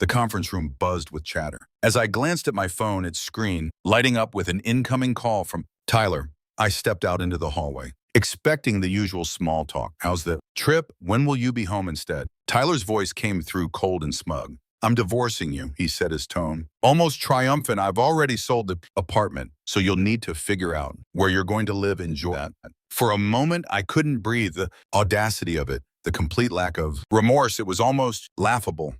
The conference room buzzed with chatter. As I glanced at my phone, its screen lighting up with an incoming call from Tyler, I stepped out into the hallway, expecting the usual small talk. How's the trip? When will you be home instead? Tyler's voice came through cold and smug. I'm divorcing you, he said, his tone almost triumphant. I've already sold the apartment, so you'll need to figure out where you're going to live. Enjoy that. For a moment, I couldn't breathe. The audacity of it, the complete lack of remorse, it was almost laughable.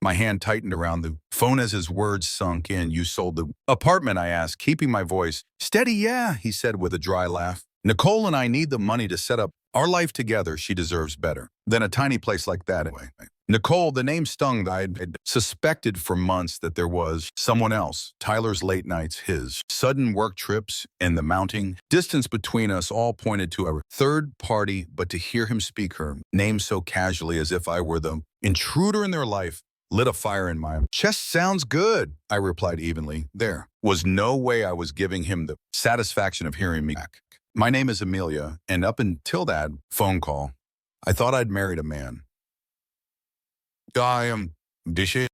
My hand tightened around the phone as his words sunk in. You sold the apartment, I asked, keeping my voice steady. Yeah, he said with a dry laugh. Nicole and I need the money to set up our life together. She deserves better than a tiny place like that anyway. Nicole, the name stung. I had suspected for months that there was someone else. Tyler's late nights, his sudden work trips, and the mounting distance between us all pointed to a third party, but to hear him speak her name so casually as if I were the intruder in their life lit a fire in my chest. Sounds good, I replied evenly. There was no way I was giving him the satisfaction of hearing me back. My name is Amelia, and up until that phone call, I thought I'd married a man. I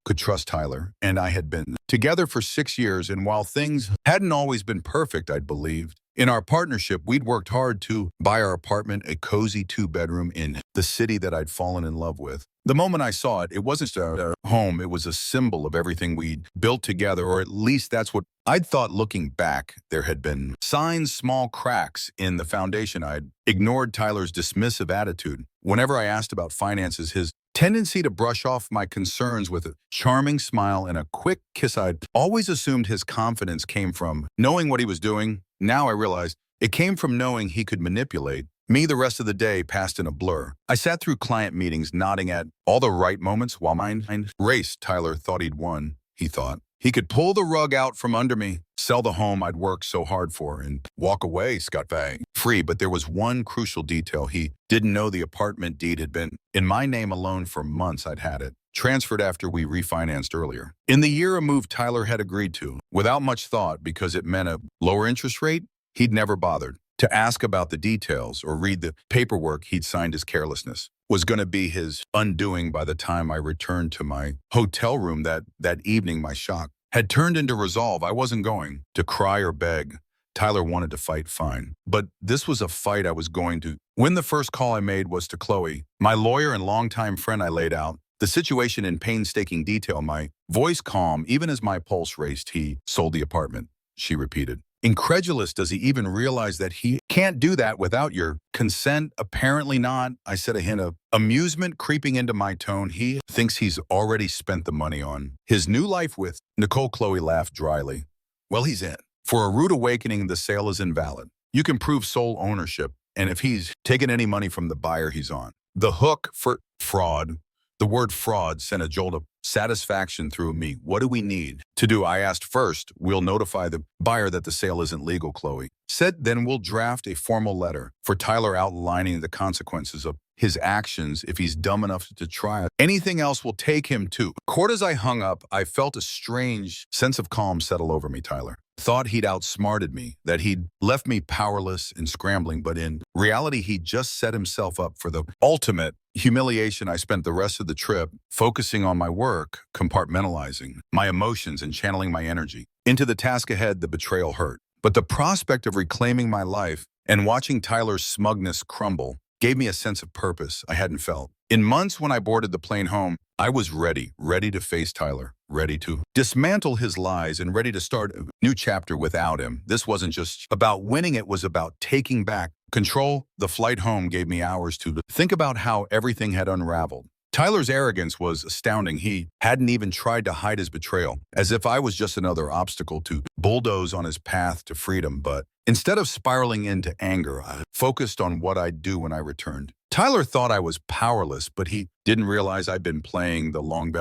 could trust Tyler, and I had been together for 6 years, and while things hadn't always been perfect, I'd believed. In our partnership, we'd worked hard to buy our apartment, a cozy 2-bedroom in the city that I'd fallen in love with. The moment I saw it, it wasn't a home, it was a symbol of everything we'd built together, or at least that's what I'd thought. Looking back. There had been signs, small cracks in the foundation. I'd ignored Tyler's dismissive attitude. Whenever I asked about finances, his tendency to brush off my concerns with a charming smile and a quick kiss. I'd always assumed his confidence came from knowing what he was doing. Now I realized it came from knowing he could manipulate me. The rest of the day passed in a blur. I sat through client meetings, nodding at all the right moments while my mind raced. Tyler thought he'd won. He thought he could pull the rug out from under me, sell the home I'd worked so hard for, and walk away scot-free. But there was one crucial detail. He didn't know the apartment deed had been in my name alone for months. I'd had it transferred after we refinanced earlier. In the year, a move Tyler had agreed to, without much thought, because it meant a lower interest rate. He'd never bothered to ask about the details or read the paperwork. He'd signed. His carelessness was going to be his undoing. By the time I returned to my hotel room that evening, my shock had turned into resolve. I wasn't going to cry or beg. Tyler wanted to fight, fine. But this was a fight I was going to win. The first call I made was to Chloe, my lawyer and longtime friend. I laid out the situation in painstaking detail, my voice calm even as my pulse raced. He sold the apartment, she repeated. Incredulous. Does he even realize that he can't do that without your consent? Apparently not, I said, a hint of amusement creeping into my tone. He thinks he's already spent the money on his new life with Nicole. Chloe laughed dryly. Well, he's in for a rude awakening. The sale is invalid. You can prove sole ownership, and if he's taken any money from the buyer, he's on the hook for fraud. The word fraud sent a jolt of satisfaction through me. What do we need to do? I asked. First, we'll notify the buyer that the sale isn't legal, Chloe said. Then we'll draft a formal letter for Tyler outlining the consequences of his actions if he's dumb enough to try it. Anything else will take him to court. As I hung up, I felt a strange sense of calm settle over me. Tyler thought he'd outsmarted me, that he'd left me powerless and scrambling, but in reality, he just set himself up for the ultimate humiliation. I spent the rest of the trip focusing on my work, compartmentalizing my emotions and channeling my energy into the task ahead. The betrayal hurt, but the prospect of reclaiming my life and watching Tyler's smugness crumble gave me a sense of purpose I hadn't felt in months. When I boarded the plane home, I was ready to face Tyler, ready to dismantle his lies, and ready to start a new chapter without him. This wasn't just about winning, it was about taking back control. The flight home gave me hours to think about how everything had unraveled. Tyler's arrogance was astounding. He hadn't even tried to hide his betrayal, as if I was just another obstacle to bulldoze on his path to freedom. But instead of spiraling into anger, I focused on what I'd do when I returned. Tyler thought I was powerless, but he didn't realize I'd been playing the long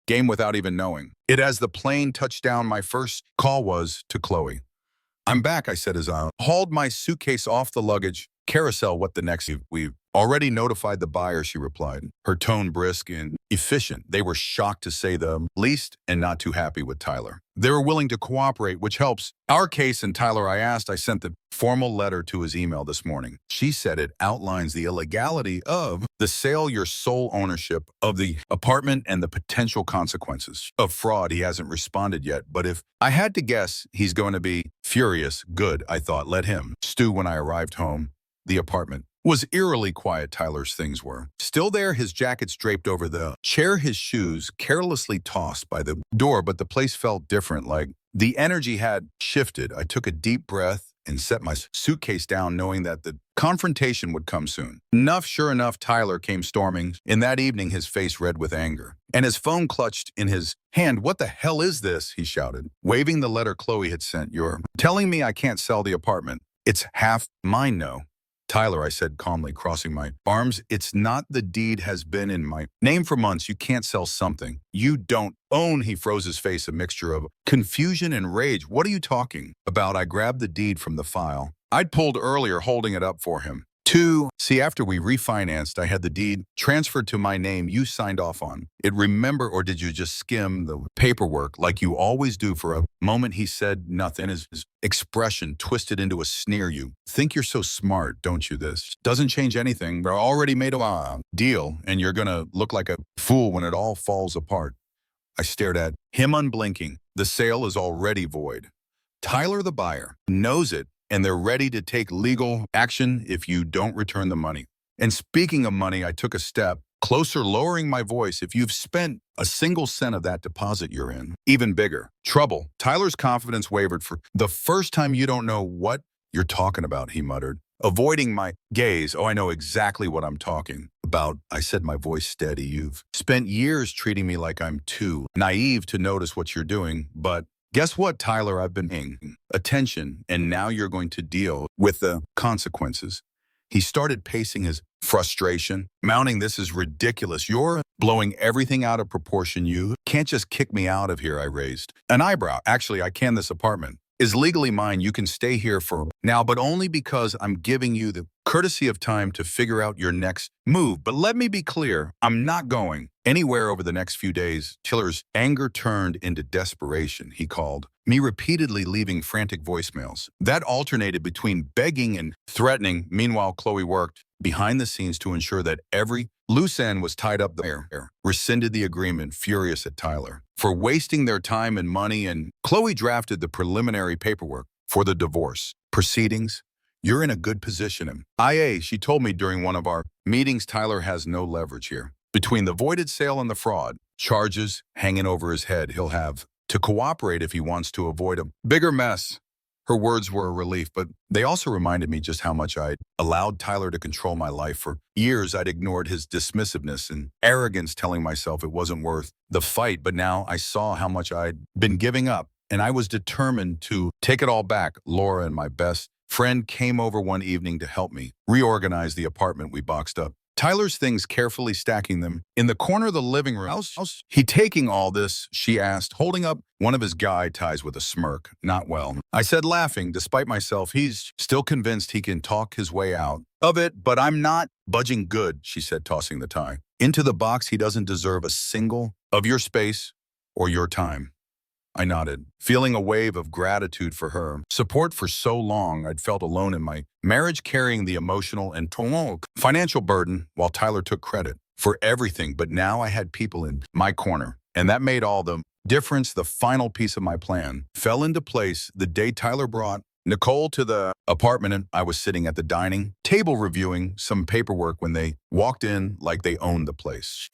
game without even knowing it. As the plane touched down, my first call was to Chloe. I'm back, I said as I hauled my suitcase off the luggage carousel. What the next? We've Already notified the buyer, she replied, her tone brisk and efficient. They were shocked to say the least and not too happy with Tyler. They were willing to cooperate, which helps our case. And Tyler, I sent the formal letter to his email this morning. She said it outlines the illegality of the sale, your sole ownership of the apartment, and the potential consequences of fraud. He hasn't responded yet, but if I had to guess, he's going to be furious. Good, I thought. Let him stew. When I arrived home, the apartment was eerily quiet. Tyler's things were still there, his jackets draped over the chair, his shoes carelessly tossed by the door, but the place felt different, like the energy had shifted. I took a deep breath and set my suitcase down, knowing that the confrontation would come soon. Sure enough, Tyler came storming in that evening, his face red with anger, and his phone clutched in his hand. What the hell is this? He shouted, waving the letter Chloe had sent. You're telling me I can't sell the apartment? It's half mine, no. Tyler, I said calmly, crossing my arms, it's not. The deed has been in my name for months. You can't sell something you don't own. He froze his face, a mixture of confusion and rage. What are you talking about? I grabbed the deed from the file I'd pulled earlier, holding it up for him. See, after we refinanced, I had the deed transferred to my name. You signed off on it, remember? Or did you just skim the paperwork like you always do? For a moment, he said nothing. His expression twisted into a sneer. You think you're so smart, don't you? This doesn't change anything. We're already made a deal, and you're going to look like a fool when it all falls apart. I stared at him, unblinking. The sale is already void. Tyler, the buyer, knows it, and they're ready to take legal action if you don't return the money. And speaking of money, I took a step closer, lowering my voice. If you've spent a single cent of that deposit, you're in even bigger trouble. Tyler's confidence wavered. For the first time, you don't know what you're talking about, he muttered, avoiding my gaze. Oh, I know exactly what I'm talking about, I said, my voice steady. You've spent years treating me like I'm too naive to notice what you're doing, but guess what, Tyler? I've been paying attention, and now you're going to deal with the consequences. He started pacing, his frustration mounting. This is ridiculous. You're blowing everything out of proportion. You can't just kick me out of here. I raised an eyebrow. Actually, I can. This apartment is legally mine. You can stay here for now, but only because I'm giving you the courtesy of time to figure out your next move. But let me be clear, I'm not going anywhere over the next few days. Tiller's anger turned into desperation. He called me repeatedly, leaving frantic voicemails that alternated between begging and threatening. Meanwhile, Chloe worked behind the scenes to ensure that every loose end was tied up there. Rescinded the agreement, furious at Tyler for wasting their time and money, and Chloe drafted the preliminary paperwork for the divorce proceedings. You're in a good position. She told me during one of our meetings, Tyler has no leverage here. Between the voided sale and the fraud charges hanging over his head, he'll have to cooperate if he wants to avoid a bigger mess. Her words were a relief, but they also reminded me just how much I'd allowed Tyler to control my life. For years, I'd ignored his dismissiveness and arrogance, telling myself it wasn't worth the fight. But now I saw how much I'd been giving up, and I was determined to take it all back. Laura and my best friend came over one evening to help me reorganize the apartment. We boxed up Tyler's things, carefully stacking them in the corner of the living room. How's he taking all this? She asked, holding up one of his guy ties with a smirk. Not well, I said, laughing. Despite myself, he's still convinced he can talk his way out of it, but I'm not budging. Good, she said, tossing the tie into the box. He doesn't deserve a single of your space or your time. I nodded, feeling a wave of gratitude for her support. For so long, I'd felt alone in my marriage, carrying the emotional and financial burden while Tyler took credit for everything. But now I had people in my corner, and that made all the difference. The final piece of my plan fell into place the day Tyler brought Nicole to the apartment, and I was sitting at the dining table reviewing some paperwork when they walked in like they owned the place.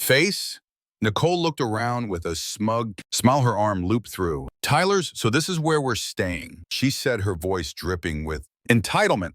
Nicole looked around with a smug smile, her arm looped through Tyler's. So this is where we're staying, she said, her voice dripping with entitlement.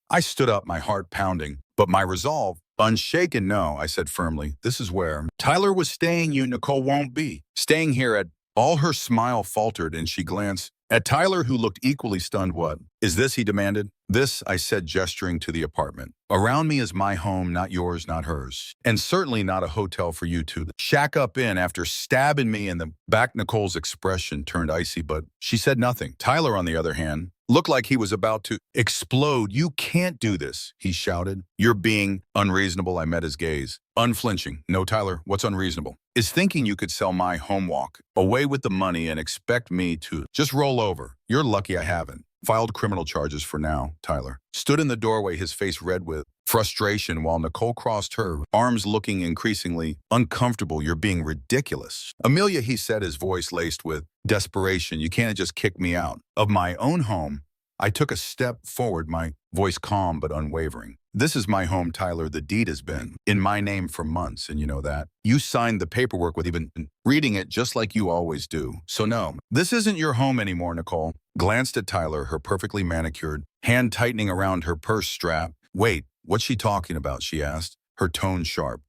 I stood up, my heart pounding, but my resolve unshaken. No, I said firmly, this is where Tyler was staying. Nicole won't be staying here at all. Her smile faltered, and she glanced At Tyler, who looked equally stunned. What is this? He demanded. This, I said, gesturing to the apartment. Around me is my home, not yours, not hers. And certainly not a hotel for you to shack up in. After stabbing me in the back, Nicole's expression turned icy, but she said nothing. Tyler, on the other hand, looked like he was about to explode. You can't do this, he shouted. You're being unreasonable. I met his gaze. Unflinching. No, Tyler, what's unreasonable? Is thinking you could sell my home, walk away with the money, and expect me to just roll over. You're lucky I haven't. Filed criminal charges for now, Tyler. Stood in the doorway, his face red with frustration, while Nicole crossed her arms, looking increasingly uncomfortable. You're being ridiculous. Amelia, he said, his voice laced with desperation. You can't just kick me out of my own home. I took a step forward, my voice calm but unwavering. This is my home, Tyler. The deed has been in my name for months, and you know that. You signed the paperwork with even reading it just like you always do. So no, this isn't your home anymore, Nicole. Glanced at Tyler, her perfectly manicured hand tightening around her purse strap. Wait, what's she talking about? She asked, her tone sharp.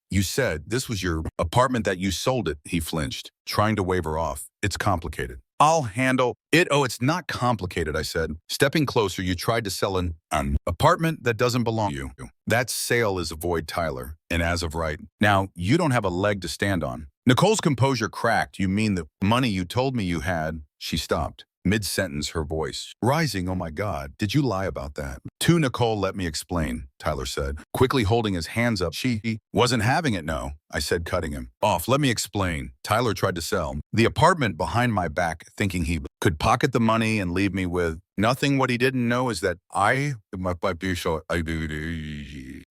You said this was your apartment, that you sold it, he flinched, trying to wave her off. It's complicated. I'll handle it. Oh, it's not complicated, I said. Stepping closer, you tried to sell an apartment that doesn't belong to you. That sale is void, Tyler, and as of right now, you don't have a leg to stand on. Nicole's composure cracked. You mean the money you told me you had? She stopped. Mid-sentence, her voice rising. Oh my God, did you lie about that? To Nicole, let me explain, Tyler said, quickly holding his hands up. She wasn't having it, no, I said, cutting him off. Let me explain. Tyler tried to sell the apartment behind my back, thinking he could pocket the money and leave me with nothing. What he didn't know is that I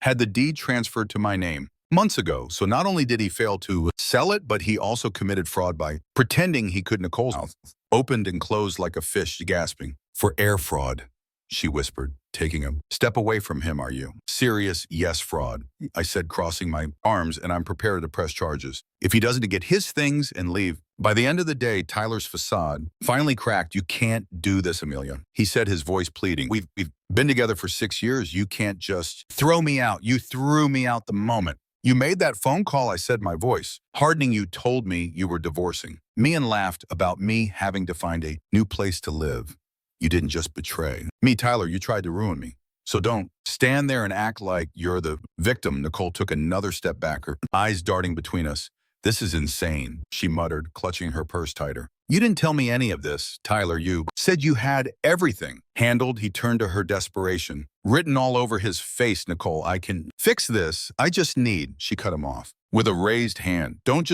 had the deed transferred to my name months ago. So not only did he fail to sell it, but he also committed fraud by pretending he could. Nicole's mouth opened and closed like a fish, gasping. For air fraud, she whispered, taking a step away from him. Are you serious? Yes, fraud, I said, crossing my arms, and I'm prepared to press charges. If he doesn't get his things and leave. By the end of the day, Tyler's facade finally cracked. You can't do this, Amelia, he said, his voice pleading. We've been together for 6 years. You can't just throw me out. You threw me out the moment you made that phone call, I said, my voice hardening. You told me you were divorcing me and laughed about me having to find a new place to live. You didn't just betray me, Tyler. You tried to ruin me. So don't stand there and act like you're the victim. Nicole took another step back, her eyes darting between us. This is insane, she muttered, clutching her purse tighter. You didn't tell me any of this, Tyler. You said you had everything handled. He turned to her, desperation written all over his face. Nicole, I can fix this. I just need, she cut him off with a raised hand. Don't.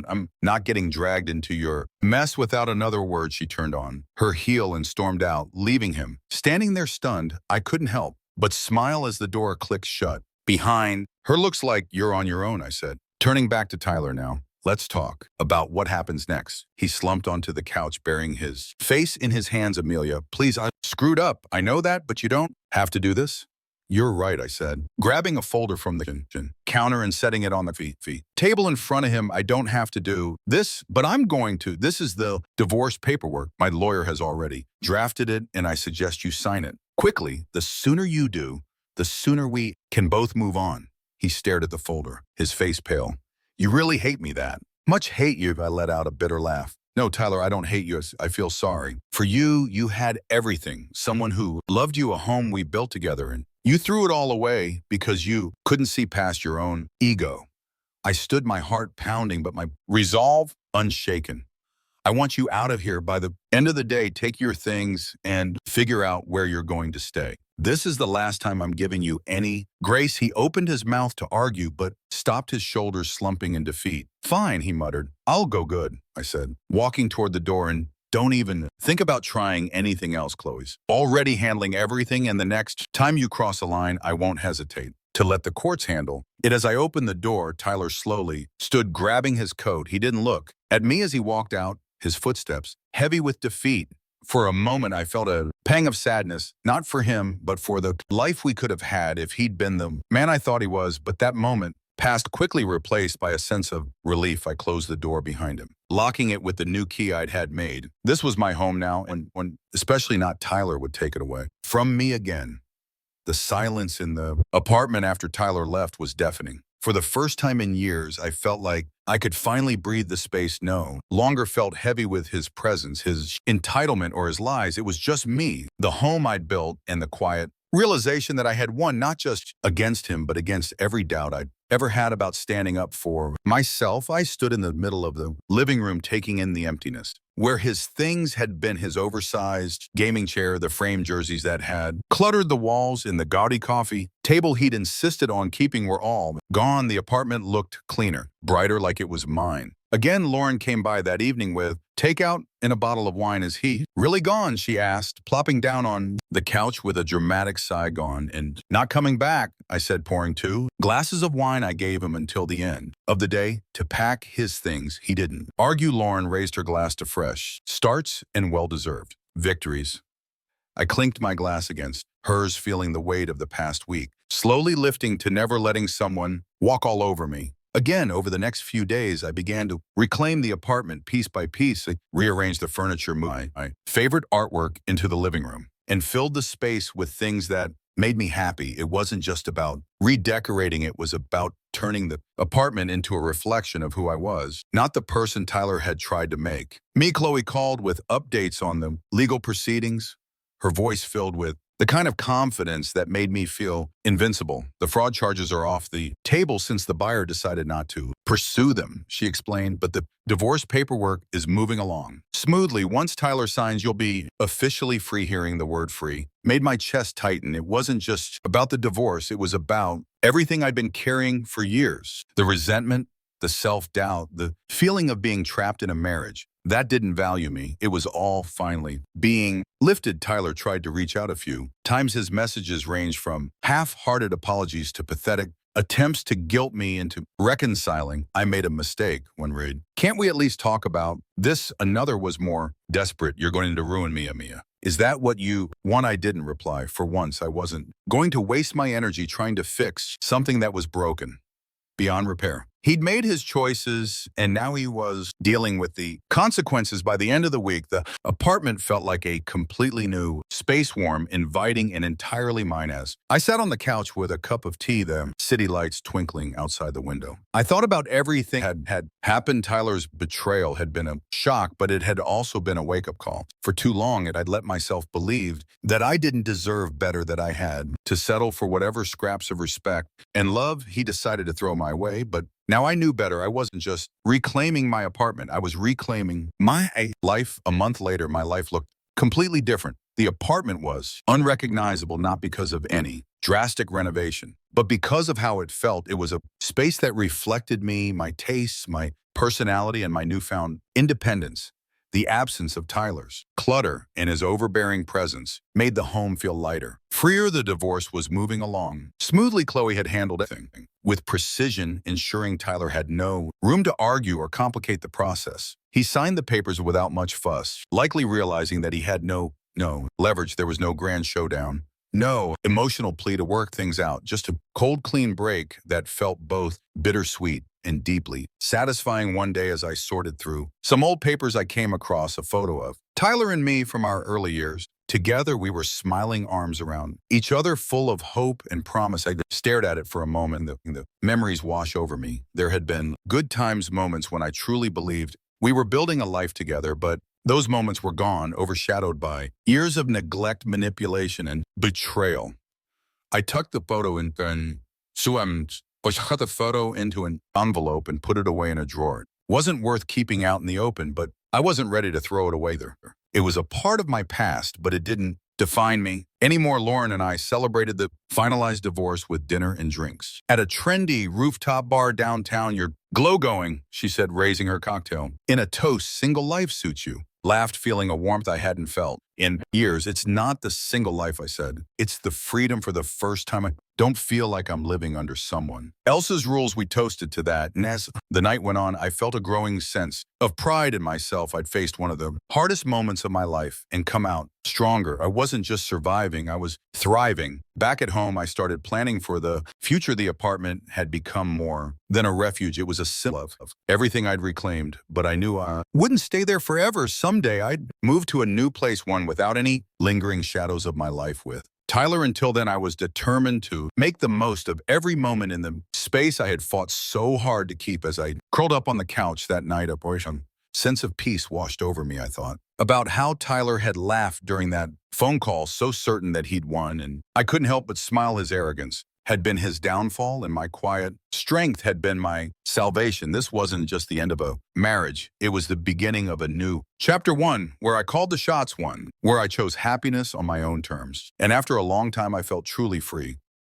I'm not getting dragged into your mess. Without another word, she turned on her heel and stormed out, leaving him standing there stunned. I couldn't help but smile as the door clicked shut behind her. Looks like you're on your own, I said, turning back to Tyler. Now, let's talk about what happens next. He slumped onto the couch, burying his face in his hands. Amelia, please, I screwed up. I know that, but you don't have to do this. You're right, I said, grabbing a folder from the kitchen counter and setting it on the table in front of him. I don't have to do this, but I'm going to. This is the divorce paperwork. My lawyer has already drafted it, and I suggest you sign it quickly. The sooner you do, the sooner we can both move on. He stared at the folder, his face pale. You really hate me that much? Hate you? I let out a bitter laugh. No, Tyler, I don't hate you. I feel sorry. For you, you had everything. Someone who loved you, a home we built together, and you threw it all away because you couldn't see past your own ego. I stood, my heart pounding, but my resolve unshaken. I want you out of here. By the end of the day, take your things and figure out where you're going to stay. This is the last time I'm giving you any grace. He opened his mouth to argue, but stopped, his shoulders slumping in defeat. Fine, he muttered. I'll go. Good, I said, walking toward the door. And don't even think about trying anything else. Chloe's already handling everything, and the next time you cross a line, I won't hesitate to let the courts handle it. As I opened the door, Tyler slowly stood, grabbing his coat. He didn't look at me as he walked out, his footsteps heavy with defeat. For a moment, I felt a pang of sadness, not for him, but for the life we could have had if he'd been the man I thought he was. But that moment passed, quickly replaced by a sense of relief. I closed the door behind him, locking it with the new key I'd had made. This was my home now, and when especially not Tyler would take it away from me again. The silence in the apartment after Tyler left was deafening. For the first time in years, I felt like I could finally breathe the space no longer felt heavy with his presence, his entitlement, or his lies. It was just me, the home I'd built, and the quiet realization that I had won not just against him, but against every doubt I'd ever had about standing up for myself. I stood in the middle of the living room taking in the emptiness. Where his things had been, his oversized gaming chair, the framed jerseys that had cluttered the walls, and the gaudy coffee table he'd insisted on keeping were all gone. The apartment looked cleaner, brighter, like it was mine. Again, Lauren came by that evening with takeout and a bottle of wine. Is he really gone? She asked, plopping down on the couch with a dramatic sigh. Gone and not coming back, I said, pouring 2 glasses of wine. I gave him until the end of the day to pack his things. He didn't argue. Lauren raised her glass to fresh starts and well-deserved victories. I clinked my glass against hers, feeling the weight of the past week, slowly lifting to never letting someone walk all over me. Again, over the next few days, I began to reclaim the apartment piece by piece. I rearranged the furniture, moved my favorite artwork into the living room, and filled the space with things that made me happy. It wasn't just about redecorating. It was about turning the apartment into a reflection of who I was, not the person Tyler had tried to make me. Chloe called with updates on the legal proceedings, her voice filled with the kind of confidence that made me feel invincible. The fraud charges are off the table since the buyer decided not to pursue them, she explained, but the divorce paperwork is moving along smoothly. Once Tyler signs, you'll be officially free. Hearing the word free made my chest tighten. It wasn't just about the divorce. It was about everything I'd been carrying for years. The resentment, the self-doubt, the feeling of being trapped in a marriage that didn't value me. It was all finally being lifted. Tyler tried to reach out a few times. His messages ranged from half-hearted apologies to pathetic attempts to guilt me into reconciling. I made a mistake, one read. Can't we at least talk about this? Another was more desperate. You're going to ruin me, Amia. Is that what you want? I didn't reply. For once, I wasn't going to waste my energy trying to fix something that was broken beyond repair. He'd made his choices, and now he was dealing with the consequences. By the end of the week, the apartment felt like a completely new space, warm, inviting, and entirely mine. As I sat on the couch with a cup of tea, the city lights twinkling outside the window, I thought about everything had happened. Tyler's betrayal had been a shock, but it had also been a wake-up call. For too long, I'd let myself believe that I didn't deserve better, that I had to settle for whatever scraps of respect and love he decided to throw my way. But now I knew better. I wasn't just reclaiming my apartment. I was reclaiming my life. A month later, my life looked completely different. The apartment was unrecognizable, not because of any drastic renovation, but because of how it felt. It was a space that reflected me, my tastes, my personality, and my newfound independence. The absence of Tyler's clutter and his overbearing presence made the home feel lighter, freer. The divorce was moving along smoothly. Chloe had handled everything with precision, ensuring Tyler had no room to argue or complicate the process. He signed the papers without much fuss, likely realizing that he had no leverage. There was no grand showdown, no emotional plea to work things out, just a cold, clean break that felt both bittersweet and deeply satisfying. One day, as I sorted through some old papers, I came across a photo of Tyler and me from our early years. Together, we were smiling, arms around each other, full of hope and promise. I stared at it for a moment. The memories wash over me. There had been good times, moments when I truly believed we were building a life together, but those moments were gone, overshadowed by years of neglect, manipulation, and betrayal. I tucked the photo in cut the photo into an envelope and put it away in a drawer. It wasn't worth keeping out in the open, but I wasn't ready to throw it away there. It was a part of my past, but it didn't define me anymore. Lauren and I celebrated the finalized divorce with dinner and drinks at a trendy rooftop bar downtown. You're glow-going, she said, raising her cocktail. In a toast, single life suits you. Laughed, feeling a warmth I hadn't felt in years. It's not the single life, I said. It's the freedom. For the first time, I don't feel like I'm living under someone else's rules. We toasted to that, and as the night went on, I felt a growing sense of pride in myself. I'd faced one of the hardest moments of my life and come out stronger. I wasn't just surviving, I was thriving. Back at home, I started planning for the future. The apartment had become more than a refuge. It was a symbol of everything I'd reclaimed, but I knew I wouldn't stay there forever. Someday I'd move to a new place, one without any lingering shadows of my life with Tyler, until then, I was determined to make the most of every moment in the space I had fought so hard to keep. As I curled up on the couch that night, a sense of peace washed over me, I thought. About how Tyler had laughed during that phone call, so certain that he'd won, and I couldn't help but smile. His arrogance had been his downfall, and my quiet strength had been my salvation. This wasn't just the end of a marriage. It was the beginning of a new chapter one, where I called the shots, one where I chose happiness on my own terms. And after a long time, I felt truly free.